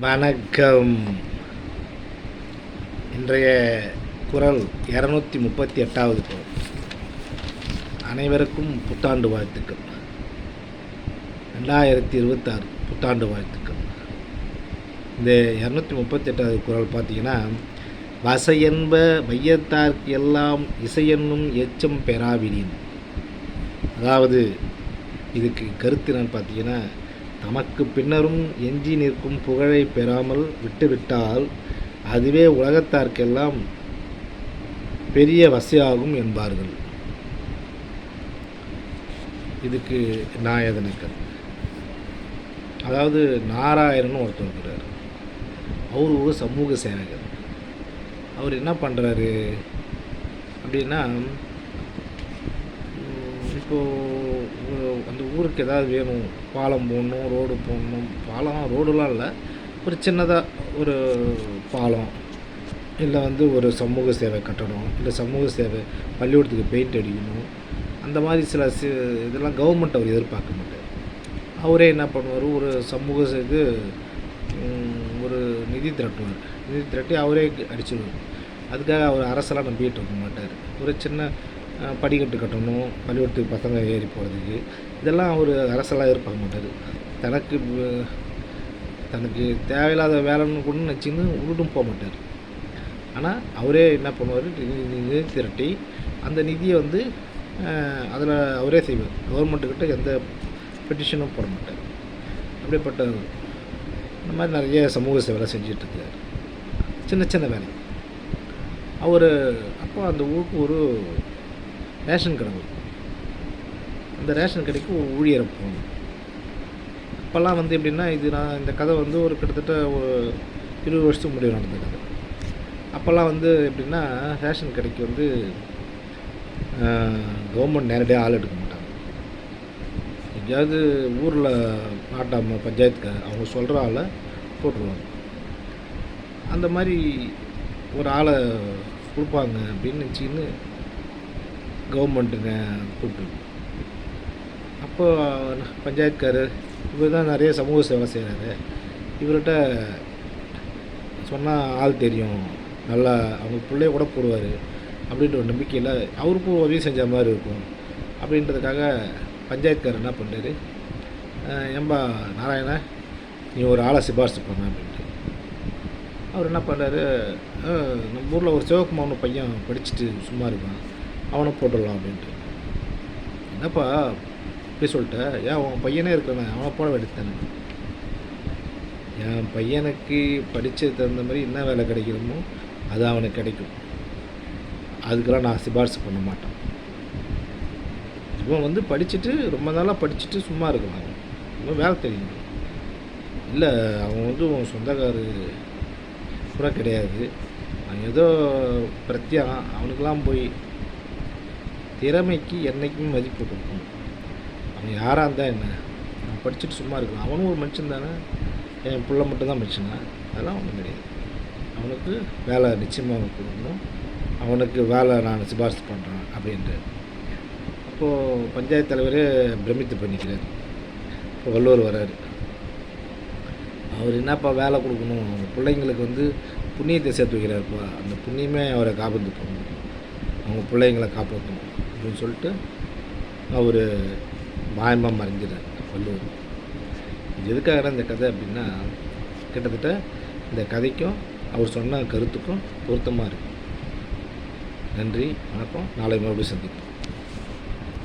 வணக்கம். இன்றைய குரல் 238வது குரல். அனைவருக்கும் புத்தாண்டு வாழ்த்துக்கள். 2026 புத்தாண்டு வாழ்த்துக்கள். இந்த 238வது குரல் பார்த்திங்கன்னா, வசையென்ப வையத்தார்க்கு எல்லாம் இசையென்னும் எச்சம் பெறாவிடின். அதாவது இதுக்கு கருத்து என்னன்னு பார்த்தீங்கன்னா, தமக்கு பின்னரும் எஞ்சி நிற்கும் புகழை பெறாமல் விட்டுவிட்டால் அதுவே உலகத்தார்க்கெல்லாம் பெரிய வசையாகும் என்பார்கள். இதுக்கு நாயதனக்கர், அதாவது நாராயணன் ஒருத்தர் இருக்கிறார். அவர் ஒரு சமூக சேவகர். அவர் என்ன பண்ணுறாரு அப்படின்னா, இப்போது அந்த ஊருக்கு ஏதாவது வேணும், பாலம் போடணும், ரோடு போடணும். ரோடுலாம் இல்லை, ஒரு சின்னதாக ஒரு பாலம், இல்லை ஒரு சமூக சேவை கட்டணும், இல்லை சமூக சேவை பள்ளிக்கூடத்துக்கு பெயிண்ட் அடிக்கணும். அந்த மாதிரி சில இதெல்லாம் கவர்மெண்ட் அவர் எதிர்பார்க்க மாட்டார். அவரே என்ன பண்ணுவார், ஒரு சமூக இது ஒரு நிதி திரட்டி அவரே அடிச்சிடுவார். அதுக்காக அவர் அரசெல்லாம் நம்பிக்கிட்டு இருக்க மாட்டார். ஒரு சின்ன படிக்கட்டு கட்டணும், பள்ளிக்கூடத்துக்கு பசங்க ஏறி போகிறதுக்கு, இதெல்லாம் அவர் அரசெல்லாம் எதிர்பார்க்க மாட்டார். தனக்கு தேவையில்லாத வேலைன்னு கூட நினச்சின்னு விட்டுட்டும் போக மாட்டார். ஆனால் அவரே என்ன பண்ணுவார், நிதி திரட்டி அந்த நிதியை அதில் அவரே செய்வார். கவர்மெண்ட்டுக்கிட்ட எந்த பெட்டிஷனும் போட மாட்டார். அப்படிப்பட்ட இந்த மாதிரி நிறைய சமூக சேவைலாம் செஞ்சிட்ருக்கார், சின்ன சின்ன வேலை. அவர் அப்போ அந்த ஊருக்கு ஒரு ரேஷன் கடை வரும். அந்த ரேஷன் கடைக்கு ஒரு ஊழியரை போகணும். அப்போல்லாம் எப்படின்னா, நான் இந்த கதை ஒரு கிட்டத்தட்ட ஒரு 20 வருஷத்துக்கு முன்னாடி நடந்த கதை. அப்போல்லாம் எப்படின்னா, ரேஷன் கடைக்கு கவர்மெண்ட் நேரடியாக ஆள் எடுக்க மாட்டாங்க. எங்கேயாவது ஊரில் நாட்டாம பஞ்சாயத்துக்கு அவங்க சொல்கிற ஆளை போட்டுருவாங்க. அந்த மாதிரி ஒரு ஆளை கொடுப்பாங்க அப்படின்னு நினச்சின்னு கவர்மெண்ட்டுங்க கூப்பிட்டு, அப்போ பஞ்சாயத்துக்காரர் இவர் தான் நிறைய சமூக சேவை செய்கிறாரு, இவர்கிட்ட சொன்னால் ஆள் தெரியும், நல்லா அவங்க பிள்ளைய கூட போடுவார் அப்படின்ற ஒரு நம்பிக்கையில் அவருக்கும் உதவி செஞ்ச மாதிரி இருக்கும். அப்படின்றதுக்காக பஞ்சாயத்துக்காரர் என்ன பண்ணுறாரு, ஏம்பா நாராயணா, நீ ஒரு ஆளை சிபாரிசு பண்ண அப்படின்ட்டு. அவர் என்ன பண்ணுறாரு, நம்ம ஊரில் ஒரு சிவகுமார் பையன் படிச்சுட்டு சும்மா இருக்கான், அவனை போட்டுடலாம் அப்படின்ட்டு. என்னப்பா இப்படி சொல்லிட்ட, ஏன் உன் பையனே இருக்கானே, அவனை போட வேண்டியது தானே. என் பையனுக்கு படித்தது தகுந்த மாதிரி என்ன வேலை கிடைக்கணுமோ அது அவனுக்கு கிடைக்கும். அதுக்கெல்லாம் நான் சிபாரிசு பண்ண மாட்டேன். இவன் படிச்சுட்டு ரொம்ப நாளாக படிச்சுட்டு சும்மா இருக்கலாம், இவன் வேலை தெரியும். இல்லை அவன் உன் சொந்தக்காரு கூட கிடையாது, அவன் ஏதோ பிரத்யேகம், அவனுக்கெல்லாம் போய் திறமைக்கு என்றைக்குமே மதிப்பு கொடுக்கணும். அவன் யாராக இருந்தால் என்ன, அவன் படிச்சுட்டு சும்மா இருக்கலாம், அவனும் ஒரு மனுஷன் தானே. என் பிள்ளை மட்டும்தான் மனுஷனா, அதெல்லாம் ஒன்றும் கிடையாது. அவனுக்கு வேலை நிச்சயமாக கொடுக்கணும், அவனுக்கு வேலை நான் சிபாரிசு பண்ணுறேன் அப்படின்ட்டு. அப்போது பஞ்சாயத்து தலைவரே பிரமித்து பண்ணிக்கிறார். இப்போ வள்ளுவர் வர்றார். அவர் என்னப்பா வேலை கொடுக்கணும், அவங்க பிள்ளைங்களுக்கு புண்ணியத்தை சேர்த்து வைக்கிறாருப்பா, அந்த புண்ணியமே அவரை காப்பாற்று போகணும், அவங்க பிள்ளைங்களை காப்பாற்றணும் அப்படின்னு சொல்லிட்டு அவர் மாயமாக மறைஞ்சிடார் வள்ளுவர். இது எதுக்காக இந்த கதை அப்படின்னா, கிட்டத்தட்ட இந்த கதைக்கும் அவர் சொன்ன கருத்துக்கும் பொருத்தமாக இருக்குது. நன்றி, வணக்கம். நாளை மறுபடியும் சந்திப்போம்.